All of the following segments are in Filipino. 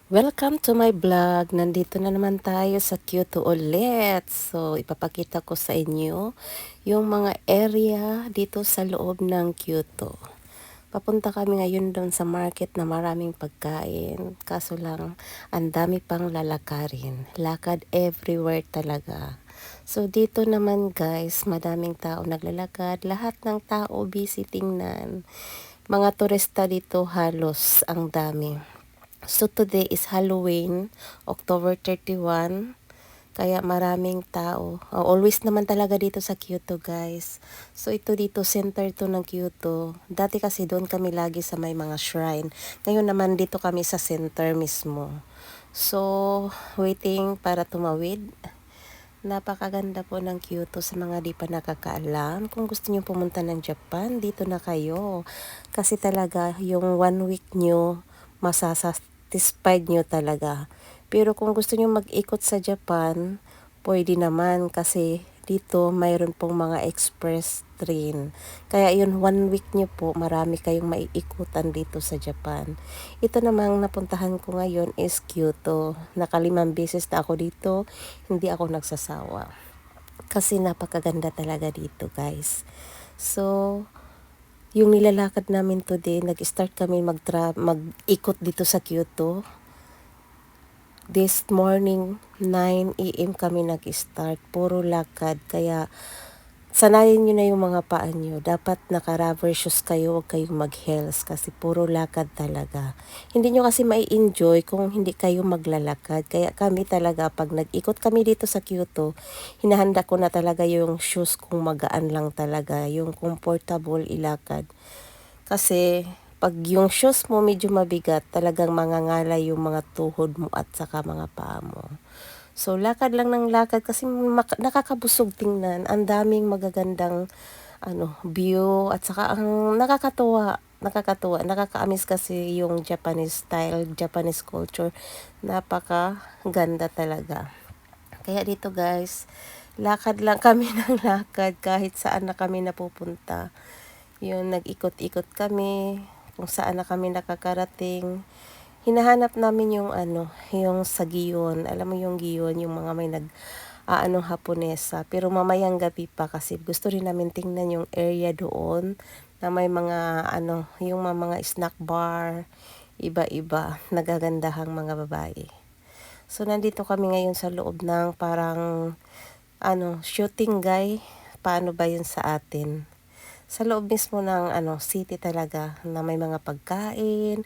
Welcome to my vlog. Nandito na naman tayo sa Kyoto ulit. So, ipapakita ko sa inyo yung mga area dito sa loob ng Kyoto. Papunta kami ngayon doon sa market na maraming pagkain. Kaso lang, ang dami pang lalakarin. Lakad everywhere talaga. So, dito naman guys, madaming tao naglalakad. Lahat ng tao busy tingnan. Mga turista dito halos ang dami. So today is Halloween, October 31. Kaya maraming tao. Always naman talaga dito sa Kyoto, guys. So ito dito, center to ng Kyoto. Dati kasi doon kami lagi sa may mga shrine. Ngayon naman dito kami sa center mismo. So, waiting para tumawid. Napakaganda po ng Kyoto sa mga di pa nakakaalam. Kung gusto niyo pumunta ng Japan, dito na kayo. Kasi talaga, yung 1 week nyo, masasatisfied nyo talaga. Pero kung gusto niyo mag-ikot sa Japan, pwede naman kasi dito mayroon pong mga express train. Kaya yun, 1 week nyo po, marami kayong maiikutan dito sa Japan. Ito namang napuntahan ko ngayon is Kyoto. Nakalimang beses na ako dito, hindi ako nagsasawa. Kasi napakaganda talaga dito, guys. So, yung nilalakad namin today, nag-start kami mag-ikot dito sa Kyoto. This morning, 9 a.m. kami nag-start. Puro lakad. Kaya, sanayin nyo na yung mga paa nyo. Dapat naka-rubber shoes kayo, huwag kayong mag-heels kasi puro lakad talaga. Hindi nyo kasi mai-enjoy kung hindi kayo maglalakad. Kaya kami talaga, pag nag-ikot kami dito sa Kyoto, hinahanda ko na talaga yung shoes kung magaan lang talaga. Yung comfortable ilakad. Kasi pag yung shoes mo medyo mabigat, talagang mangangalay yung mga tuhod mo at saka mga paa mo. So, lakad lang ng lakad kasi nakakabusog tingnan. Ang daming magagandang view at saka ang nakakaamis kasi yung Japanese style, Japanese culture. Napakaganda talaga. Kaya dito guys, lakad lang kami ng lakad kahit saan na kami napupunta. Yun, nag-ikot-ikot kami kung saan na kami nakakarating. Hinahanap namin yung yung sa Gion. Alam mo yung Gion, yung mga may Haponesa. Pero mamayang gabi pa kasi gusto rin namin tingnan yung area doon na may mga yung mga snack bar, iba-iba, nagagandahang mga babae. So nandito kami ngayon sa loob ng parang shooting guy. Paano ba yun sa atin? Sa loob mismo ng city talaga na may mga pagkain,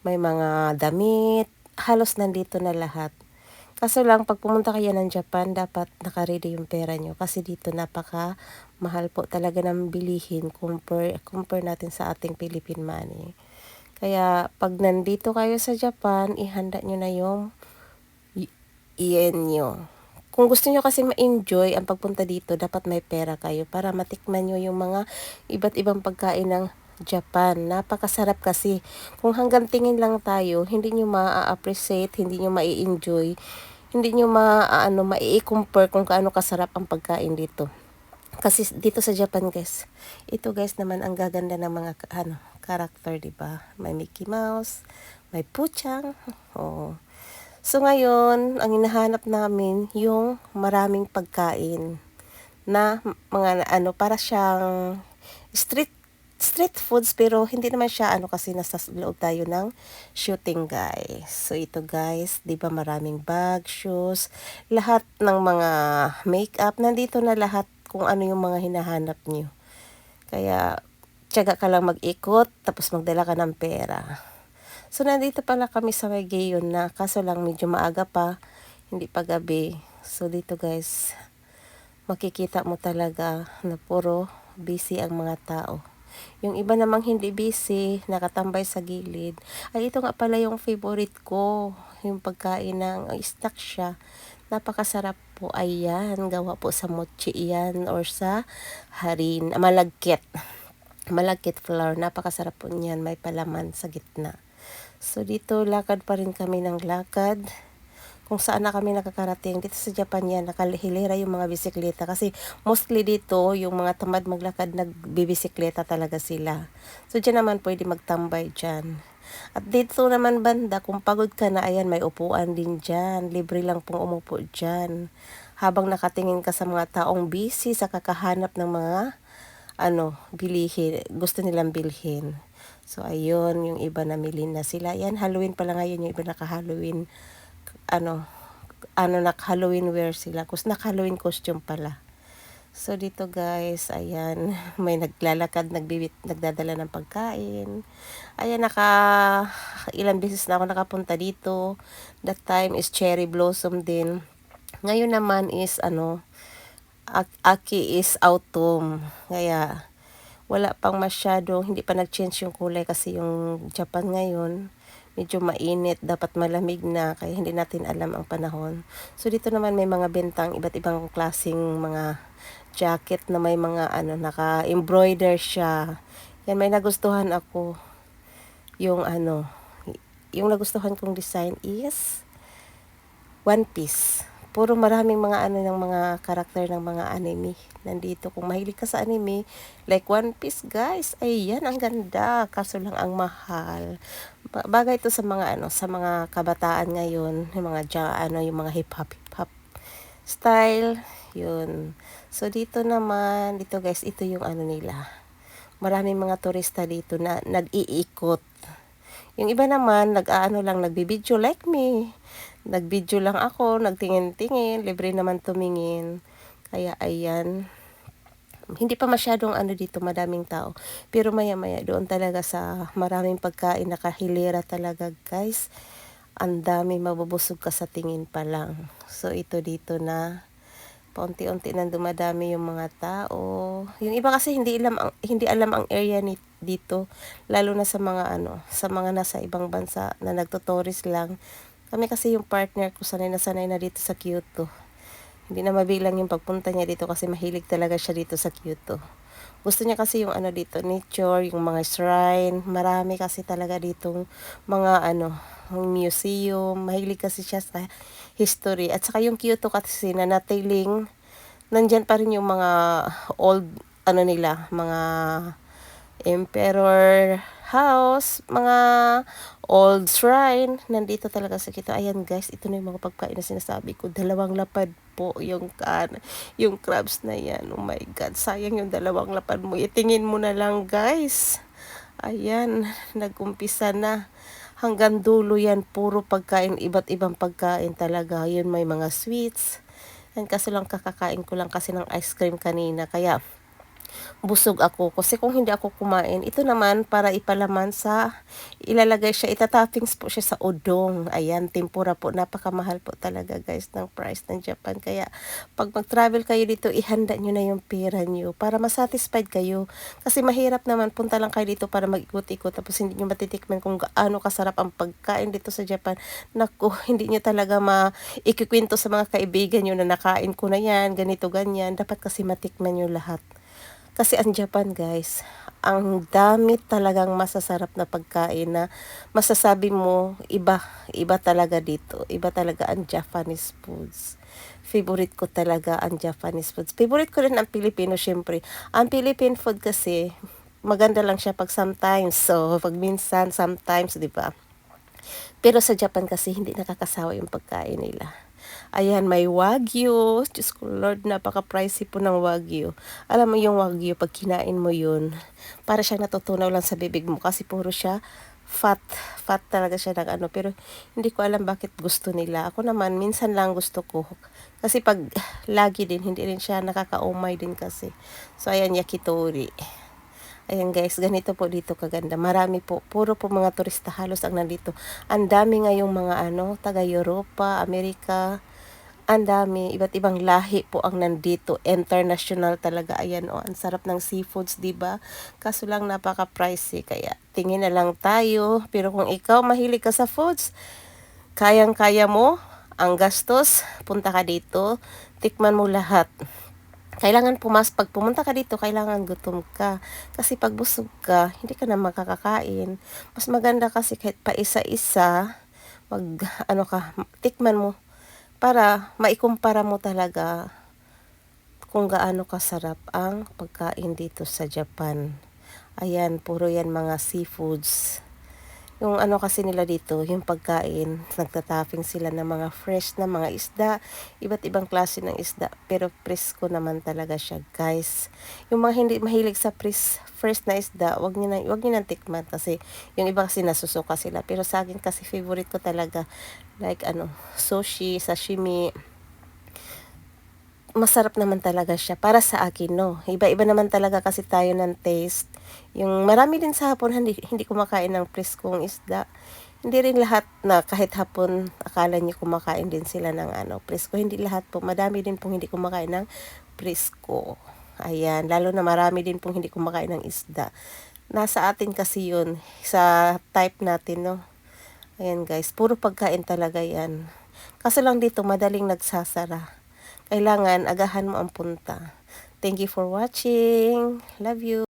may mga damit, halos nandito na lahat. Kaso lang, pag pumunta kayo ng Japan, dapat nakaready yung pera nyo. Kasi dito napaka mahal po talaga ng bilihin compare natin sa ating Philippine money. Kaya pag nandito kayo sa Japan, ihanda nyo na yung yen nyo. Kung gusto nyo kasi ma-enjoy ang pagpunta dito, dapat may pera kayo para matikman nyo yung mga iba't ibang pagkain ng Japan. Napakasarap kasi. Kung hanggang tingin lang tayo, hindi nyo ma-appreciate, hindi nyo ma-enjoy, hindi nyo ma-compare kung kaano kasarap ang pagkain dito. Kasi dito sa Japan guys, ito guys naman ang gaganda ng mga character, di ba? May Mickey Mouse, may Puchang, oh. So ngayon, ang hinahanap namin yung maraming pagkain na mga para siyang street street foods pero hindi naman siya kasi nasa loob tayo ng shooting guys. So ito guys, 'di ba maraming bag, shoes, lahat ng mga makeup nandito na lahat kung ano yung mga hinahanap niyo. Kaya tiyaga ka lang mag-ikot tapos magdala ka ng pera. So, nandito pala kami sa may Gayon na kaso lang medyo maaga pa, hindi pa gabi. So, dito guys, makikita mo talaga na puro busy ang mga tao. Yung iba namang hindi busy, nakatambay sa gilid. Ay, ito nga pala yung favorite ko. Yung pagkain ng snack siya. Napakasarap po. Ayan, gawa po sa mochi yan or sa malagkit. Malagkit flour. Napakasarap po niyan. May palaman sa gitna. So, dito lakad pa rin kami ng lakad. kung saan na kami nakakarating. Dito sa Japan yan, nakahilera yung mga bisikleta. Kasi mostly dito, yung mga tamad maglakad, nagbibisikleta talaga sila. So dyan naman pwede magtambay dyan. At dito naman banda, kung pagod ka na, ayan, may upuan din dyan. Libre lang pong umupo dyan. Habang nakatingin ka sa mga taong busy sa kakahanap ng mga bilihin, gusto nilang bilhin. So, ayun, yung iba namili na sila. Yan, Halloween pala ngayon, yung iba naka-Halloween, ano, naka-Halloween wear sila. Naka-Halloween costume pala. So, dito guys, ayan, may naglalakad, nagdadala ng pagkain. Ayan, ilang beses na ako nakapunta dito. That time is cherry blossom din. Ngayon naman is, Aki is autumn. Kaya, wala pang masyadong, hindi pa nag-change yung kulay kasi yung Japan ngayon, medyo mainit, dapat malamig na, kaya hindi natin alam ang panahon. So, dito naman may mga bentang, iba't ibang klaseng mga jacket na may mga naka-embroider siya. Yan, may nagustuhan ako. Yung yung nagustuhan kong design is One Piece. Puro maraming mga ng mga karakter ng mga anime nandito. Kung mahilig ka sa anime, like One Piece guys, ayan, ang ganda. Kaso lang ang mahal. Bagay ito sa mga sa mga kabataan ngayon, yung mga yung mga hip hop style, yun. So dito naman, dito guys, ito yung nila. Maraming mga turista dito na nag-iikot. Yung iba naman, lang, nagbibideo like me. Nagbideo lang ako, nagtingin-tingin, libre naman tumingin. Kaya ayan, hindi pa masyadong dito, madaming tao. Pero maya-maya doon talaga sa maraming pagkain, nakahilera talaga guys. Ang dami, mabubusog ka sa tingin pa lang. So ito dito na paunti-unti nang dumadami yung mga tao. Yung iba kasi hindi alam ang area dito, lalo na sa mga sa mga nasa ibang bansa na nagtutourist lang. Kami kasi yung partner ko sanay na dito sa Kyoto. Hindi na mabilang yung pagpunta niya dito kasi mahilig talaga siya dito sa Kyoto. Gusto niya kasi yung dito, nature, yung mga shrine, marami kasi talaga ditong mga museum, mahilig kasi siya sa history. At saka yung Kyoto kasi nanatiling, nandyan pa rin yung mga old, mga emperor house, mga old shrine, nandito talaga sa Kyoto. Ayan guys, ito na yung mga pagkain na sinasabi ko. 2 lapad po yung yung crabs na yan. Oh my God, sayang yung 2 lapad mo. Itingin mo na lang guys. Ayan, nag-umpisa na. Hanggang dulo yan, puro pagkain, iba't ibang pagkain talaga. Yun, may mga sweets. And kaso lang kakakain ko lang kasi ng ice cream kanina. Kaya busog ako. Kasi kung hindi ako kumain, ito naman para ipalaman ilalagay siya, itatoppings po siya sa udong. Ayan, tempura po. Napakamahal po talaga guys ng price ng Japan. Kaya pag mag-travel kayo dito, ihanda nyo na yung pera nyo para masatisfied kayo. Kasi mahirap naman, punta lang kayo dito para mag-ikot-ikot tapos hindi nyo matitikman kung gaano kasarap ang pagkain dito sa Japan. Naku, hindi nyo talaga ikikwento sa mga kaibigan nyo na nakain ko na yan, ganito, ganyan. Dapat kasi matikman nyo lahat. Kasi ang Japan guys, ang dami talagang masasarap na pagkain na masasabi mo, iba talaga dito. Iba talaga ang Japanese foods. Favorite ko talaga ang Japanese foods. Favorite ko rin ang Pilipino syempre. Ang Philippine food kasi, maganda lang siya pag sometimes. So, pag minsan, sometimes, di ba? Pero sa Japan kasi, hindi nakakasawa yung pagkain nila. Ayan, may Wagyu. Diyos ko Lord, napaka-pricey po ng Wagyu. Alam mo yung Wagyu, pag kinain mo yun, para siyang natutunaw lang sa bibig mo kasi puro siya fat. Fat talaga siya ng pero hindi ko alam bakit gusto nila. Ako naman, minsan lang gusto ko. Kasi pag lagi din, hindi rin siya nakakaumay din kasi. So, ayan, yakitori. Ayan guys, ganito po dito kaganda. Marami po, puro po mga turista halos ang nandito. Ang dami ngayong mga taga Europa, Amerika. Ang dami, iba't ibang lahi po ang nandito. International talaga. Ayan ang sarap ng seafoods, 'di ba? Kaso lang napaka-pricey kaya tingin na lang tayo. Pero kung ikaw mahilig ka sa foods, kayang-kaya mo ang gastos, punta ka dito, tikman mo lahat. Kailangan pag pumunta ka dito, kailangan gutom ka. Kasi pag busog ka, hindi ka na makakakain. Mas maganda kasi kahit pa isa-isa, tikman mo. para maikumpara mo talaga kung gaano kasarap ang pagkain dito sa Japan. Ayan, puro yan mga seafoods. Yung ano kasi nila dito, yung pagkain, nagtatopping sila ng mga fresh na mga isda, iba't ibang klase ng isda, pero presko naman talaga siya, guys. Yung mga hindi mahilig sa fresh na isda, wag niyo nang tikman kasi yung iba kasi nasusuka sila, pero sa akin kasi favorite ko talaga like sushi, sashimi. Masarap naman talaga siya para sa akin, no. Iba-iba naman talaga kasi tayo ng taste. Yung marami din sa hapon hindi kumakain ng preskong isda. Hindi rin lahat na kahit hapon akala niyo kumakain din sila ng presko. Hindi lahat po. Madami din pong hindi kumakain ng presko. Ayan, lalo na marami din pong hindi kumakain ng isda. Nasa atin kasi yun, sa type natin, no. Ayan guys, puro pagkain talaga yan. Kaso lang dito, madaling nagsasara. Kailangan agahan mo ang punta. Thank you for watching. Love you.